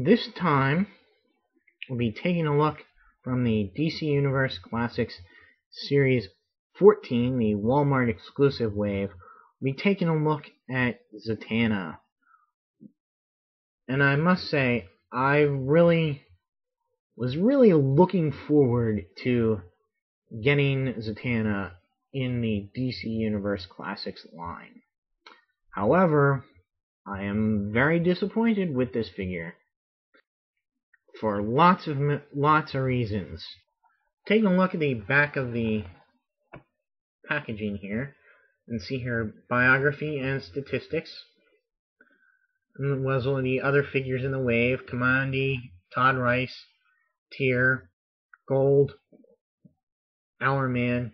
this time, we'll be taking a look from the DC Universe Classics Series 14, the Wal-Mart exclusive wave. We'll be taking a look at Zatanna. And I must say, I was really looking forward to getting Zatanna in the DC Universe Classics line. However, I am very disappointed with this figure for lots of reasons. Taking a look at the back of the packaging here and see her biography and statistics, as well as the other figures in the wave: Kamandi, Todd Rice, Tyr, Gold, Hourman,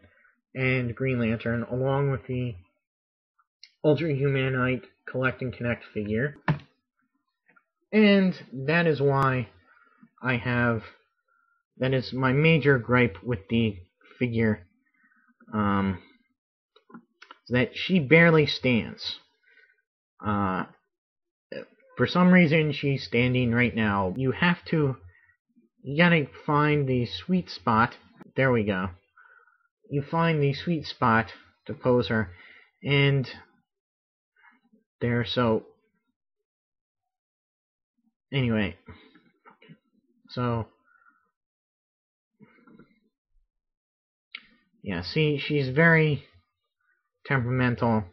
and Green Lantern, along with the Ultra Humanite Collect and Connect figure. And that is why that is my major gripe with the figure, that she barely stands. For some reason, she's standing right now. You gotta find the sweet spot. There we go. You find the sweet spot to pose her, and there. So anyway, so yeah, see, she's very temperamental.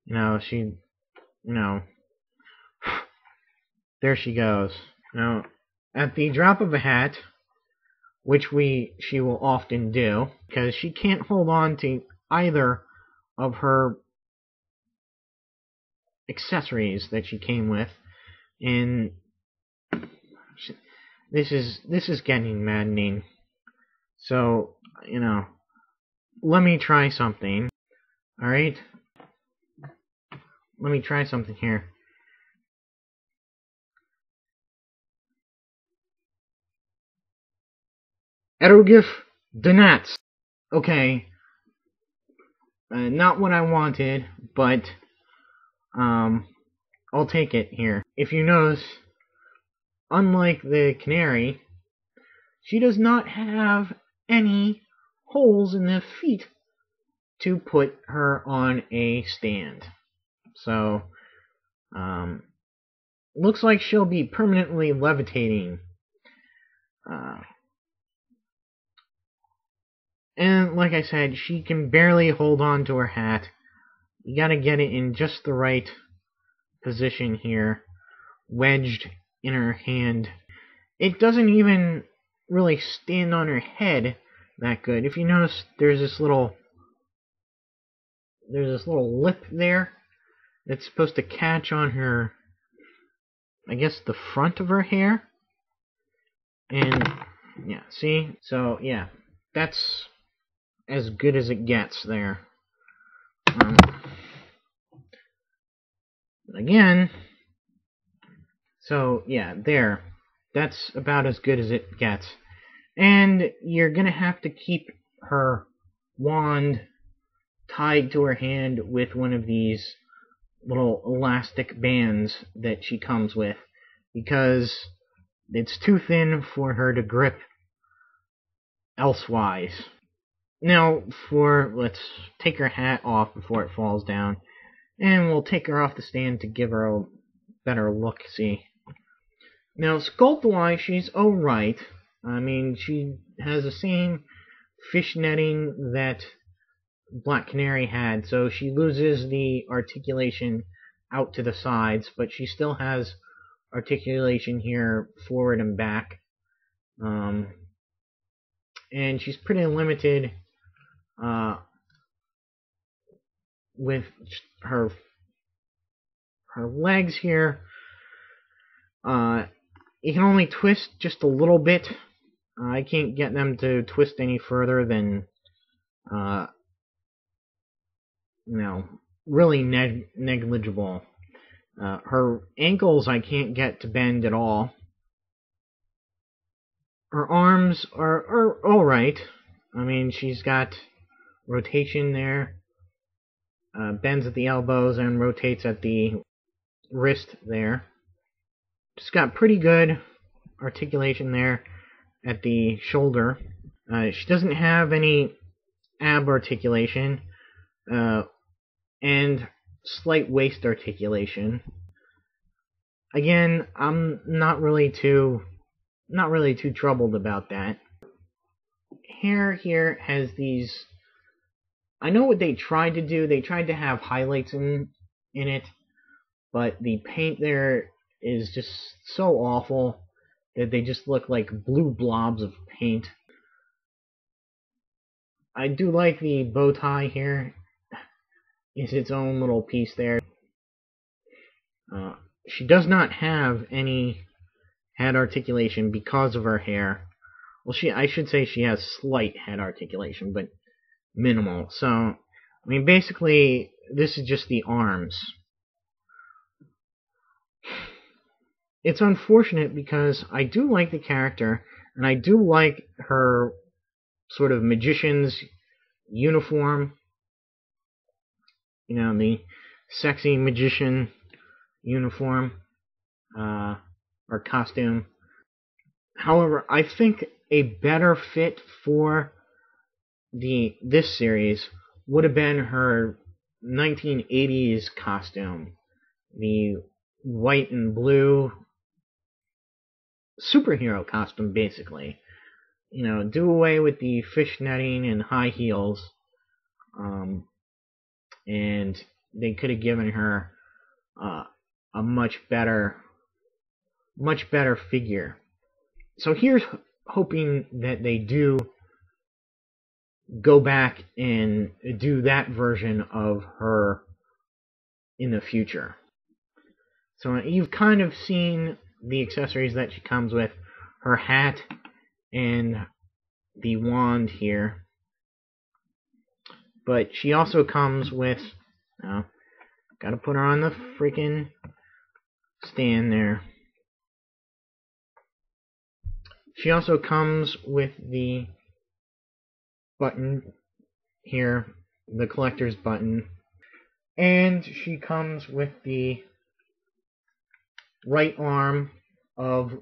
There she goes. Now, at the drop of a hat, which she will often do, because she can't hold on to either of her accessories that she came with, and this is getting maddening. So, let me try something. Alright? Let me try something here. Erugif Donats. Okay. Not what I wanted, but I'll take it here. If you notice, unlike the Canary, she does not have any holes in the feet to put her on a stand. So, looks like she'll be permanently levitating. And like I said, she can barely hold on to her hat. You gotta get it in just the right position here, wedged in her hand. It doesn't even really stand on her head that good. If you notice, there's this little lip there that's supposed to catch on her, I guess, the front of her hair. And yeah, see? So yeah, that's as good as it gets there. Again, so yeah, there. That's about as good as it gets. And you're gonna have to keep her wand tied to her hand with one of these little elastic bands that she comes with, because it's too thin for her to grip elsewise. Now, let's take her hat off before it falls down, and we'll take her off the stand to give her a better look, see. Now, sculpt-wise, she's alright. I mean, she has the same fish netting that Black Canary had, so she loses the articulation out to the sides, but she still has articulation here forward and back. And she's pretty limited with her legs here. You can only twist just a little bit. I can't get them to twist any further than really negligible. Her ankles I can't get to bend at all. Her arms are alright. I mean, she's got rotation there, bends at the elbows and rotates at the wrist there. Just got pretty good articulation there at the shoulder. She doesn't have any ab articulation, and slight waist articulation. Again, I'm not really too troubled about that. Hair here has these. I know what they tried to do. They tried to have highlights in it, but the paint there is just so awful that they just look like blue blobs of paint. I do like the bow tie here. It's its own little piece there. She does not have any head articulation because of her hair. Well, I should say she has slight head articulation, but minimal. So, I mean, basically, this is just the arms. It's unfortunate because I do like the character, and I do like her sort of magician's uniform. You know, the sexy magician uniform, or costume. However, I think a better fit for this series would have been her 1980s costume. The white and blue superhero costume, basically. You know, do away with the fishnetting and high heels. And they could have given her a much better figure. So here's hoping that they do go back and do that version of her in the future. So you've kind of seen the accessories that she comes with, her hat and the wand here. But she also comes with, gotta put her on the freaking stand there. She also comes with the button here, the collector's button, and she comes with the right arm of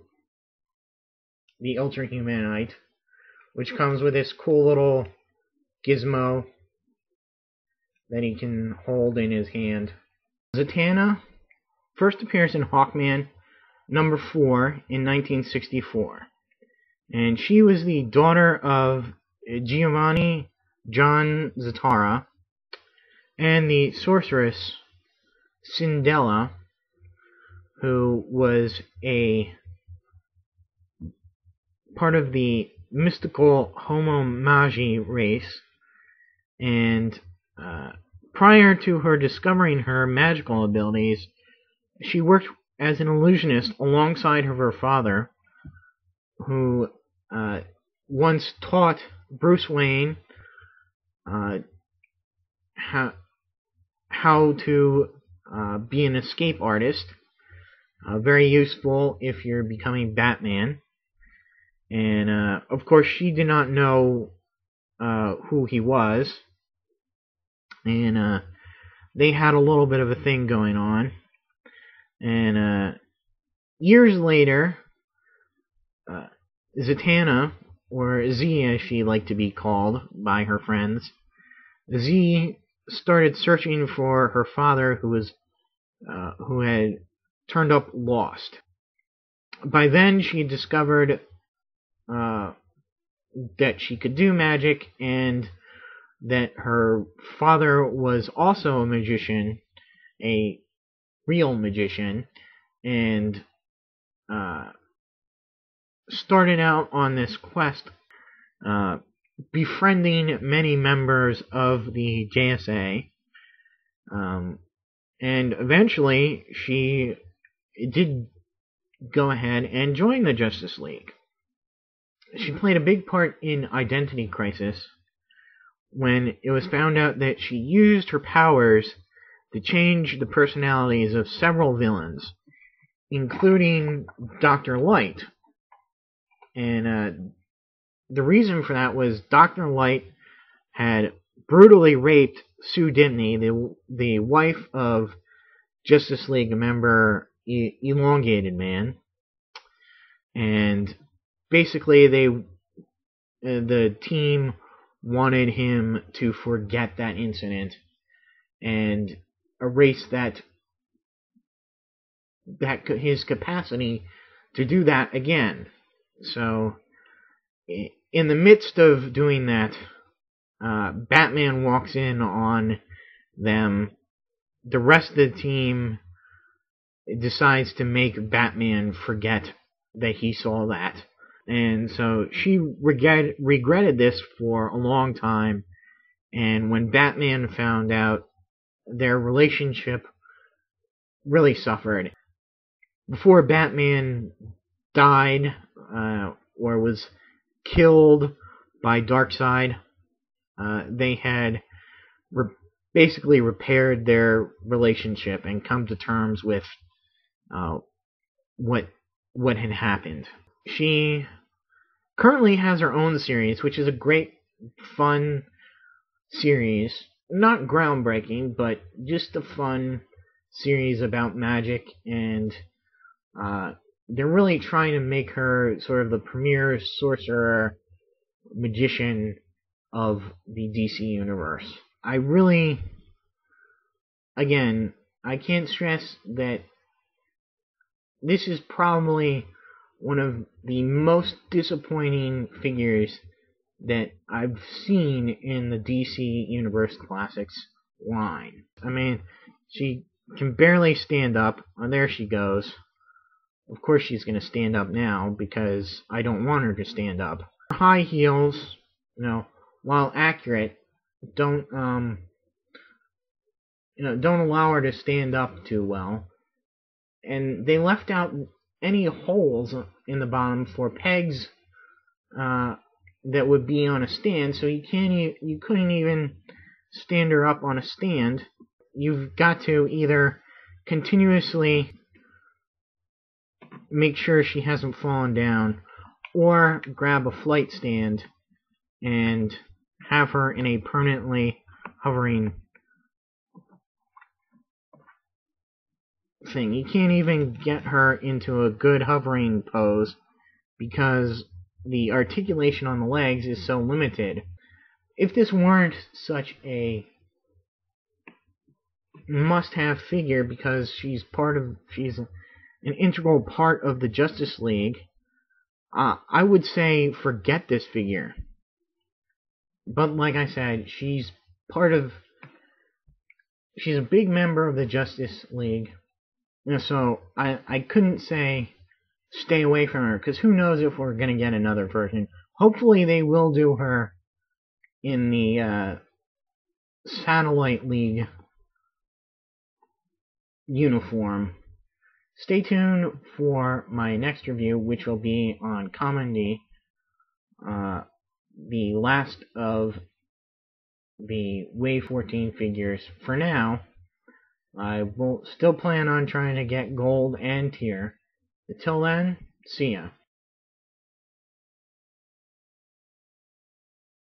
the Ultra Humanite, which comes with this cool little gizmo that he can hold in his hand. Zatanna first appears in Hawkman number 4 in 1964. And she was the daughter of Giovanni John Zatara and the sorceress Cindella, who was a part of the mystical Homo Magi race. And prior to her discovering her magical abilities, she worked as an illusionist alongside of her father, who once taught Bruce Wayne how to be an escape artist. Very useful if you're becoming Batman. And of course, she did not know who he was. And they had a little bit of a thing going on. And years later, Zatanna, or Z as she liked to be called by her friends, Z started searching for her father, who had turned up lost. By then, she discovered that she could do magic, and that her father was also a magician, a real magician, and started out on this quest, befriending many members of the JSA, and eventually she did go ahead and join the Justice League. She played a big part in Identity Crisis, when it was found out that she used her powers to change the personalities of several villains, including Dr. Light. And the reason for that was Dr. Light had brutally raped Sue Dibney, the wife of Justice League member Elongated Man. and basically the team wanted him to forget that incident and erase his capacity to do that again. So, in the midst of doing that, Batman walks in on them. The rest of the team decides to make Batman forget that he saw that. And so she regretted this for a long time, and when Batman found out, their relationship really suffered. Before Batman died, or was killed by Darkseid, they had basically repaired their relationship and come to terms with what had happened. She currently has her own series, which is a great, fun series. Not groundbreaking, but just a fun series about magic, and they're really trying to make her sort of the premier sorcerer magician of the DC universe. Again, I can't stress that this is probably one of the most disappointing figures that I've seen in the DC Universe Classics line. I mean, she can barely stand up. Oh, there she goes. Of course she's going to stand up now, because I don't want her to stand up. Her high heels, while accurate, don't allow her to stand up too well. And they left out any holes in the bottom for pegs that would be on a stand, so you couldn't even stand her up on a stand. You've got to either continuously make sure she hasn't fallen down, or grab a flight stand and have her in a permanently hovering thing. You can't even get her into a good hovering pose because the articulation on the legs is so limited. If this weren't such a must-have figure because she's an integral part of the Justice League, I would say forget this figure. But like I said, she's a big member of the Justice League. So I couldn't say stay away from her, because who knows if we're going to get another version. Hopefully they will do her in the Satellite League uniform. Stay tuned for my next review, which will be on Comedy, the last of the Wave 14 figures. For now, I will still plan on trying to get Gold and Tier. Until then, see ya.